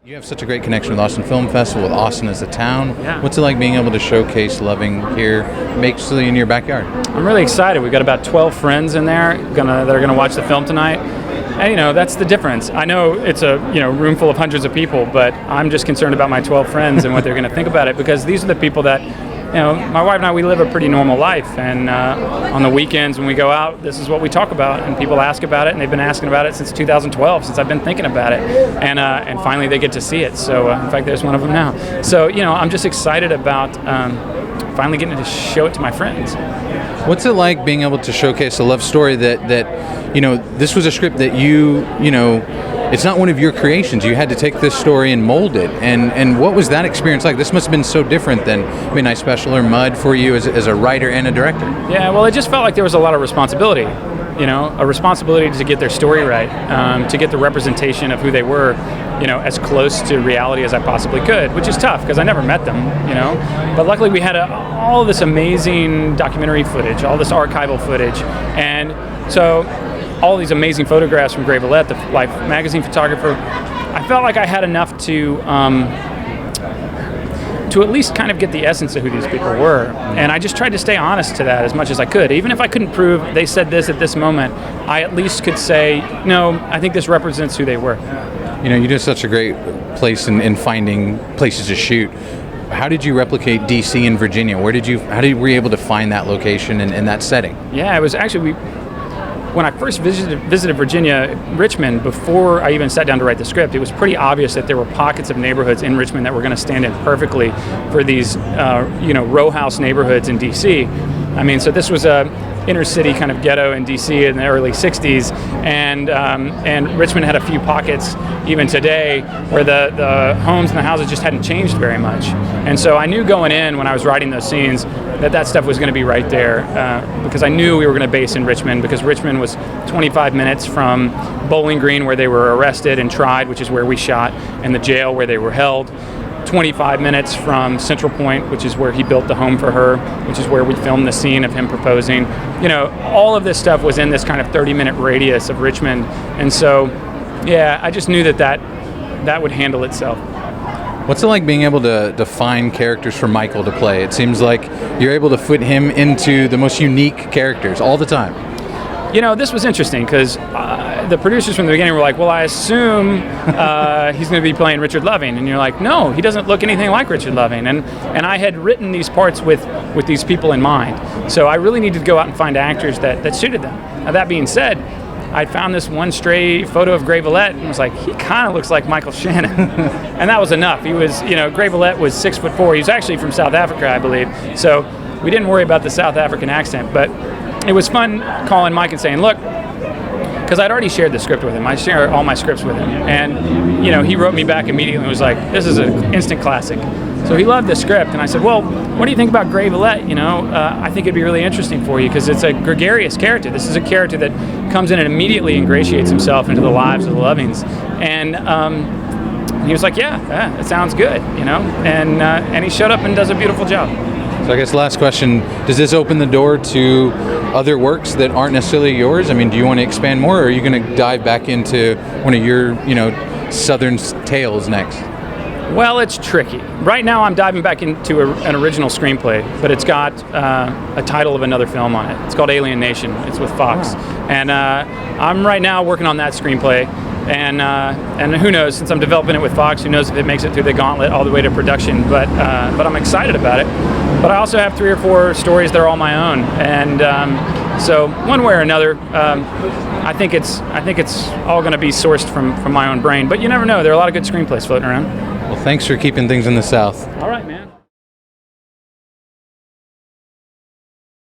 You have such a great connection with Austin Film Festival, with Austin as a town. Yeah. What's it like being able to showcase Loving here, basically in your backyard? I'm really excited. We've got about 12 friends in there that are gonna watch the film tonight. And that's the difference. I know it's a room full of hundreds of people, but I'm just concerned about my 12 friends and what they're gonna think about it, because these are the people that my wife and I, we live a pretty normal life, and on the weekends when we go out, this is what we talk about, and people ask about it, and they've been asking about it since 2012, since I've been thinking about it, and finally they get to see it. So in fact, there's one of them now. So I'm just excited about finally getting to show it to my friends. What's it like being able to showcase a love story that this was a script that it's not one of your creations. You had to take this story and mold it. And what was that experience like? This must have been so different than Midnight Special or Mud for you as a writer and a director. Yeah, well, it just felt like there was a lot of responsibility. A responsibility to get their story right, to get the representation of who they were, as close to reality as I possibly could, which is tough because I never met them, But luckily we had all this amazing documentary footage, all this archival footage, and so all these amazing photographs from Gray Vallette, the Life magazine photographer. I felt like I had enough to at least kind of get the essence of who these people were. And I just tried to stay honest to that as much as I could. Even if I couldn't prove they said this at this moment, I at least could say, no, I think this represents who they were. You did such a great place in finding places to shoot. How did you replicate DC and Virginia? Were you able to find that location and that setting? Yeah, it was actually, when I first visited Virginia, Richmond, before I even sat down to write the script, it was pretty obvious that there were pockets of neighborhoods in Richmond that were going to stand in perfectly for these, row house neighborhoods in D.C. So this was a inner city kind of ghetto in D.C. in the early 60s, and Richmond had a few pockets even today where the homes and the houses just hadn't changed very much. And so I knew going in when I was writing those scenes that stuff was going to be right there, because I knew we were going to base in Richmond, because Richmond was 25 minutes from Bowling Green, where they were arrested and tried, which is where we shot, and the jail where they were held. 25 minutes from Central Point, which is where he built the home for her, which is where we filmed the scene of him proposing. All of this stuff was in this kind of 30-minute radius of Richmond. And so, yeah, I just knew that would handle itself. What's it like being able to find characters for Michael to play? It seems like you're able to fit him into the most unique characters all the time. This was interesting because the producers from the beginning were like, well, I assume he's going to be playing Richard Loving. And you're like, no, he doesn't look anything like Richard Loving. And I had written these parts with these people in mind. So I really needed to go out and find actors that suited them. Now, that being said, I found this one stray photo of Gray Vallette and was like, he kind of looks like Michael Shannon. And that was enough. He was, Gray Vallette was 6'4". He was actually from South Africa, I believe. So we didn't worry about the South African accent, but it was fun calling Mike and saying, look, because I'd already shared the script with him. I share all my scripts with him. And, he wrote me back immediately and was like, this is an instant classic. So he loved the script. And I said, well, what do you think about Gray Vallette? I think it'd be really interesting for you because it's a gregarious character. This is a character that comes in and immediately ingratiates himself into the lives of the Lovings. And he was like, yeah, it sounds good, And he showed up and does a beautiful job. So I guess last question, does this open the door to other works that aren't necessarily yours? Do you want to expand more, or are you going to dive back into one of your, Southern tales next? Well, it's tricky. Right now I'm diving back into an original screenplay, but it's got a title of another film on it. It's called Alien Nation. It's with Fox. Wow. And I'm right now working on that screenplay. And who knows, since I'm developing it with Fox, who knows if it makes it through the gauntlet all the way to production, but I'm excited about it. But I also have 3 or 4 stories that are all my own, and so one way or another, I think it's all going to be sourced from my own brain. But you never know. There are a lot of good screenplays floating around. Well, thanks for keeping things in the South. All right, man.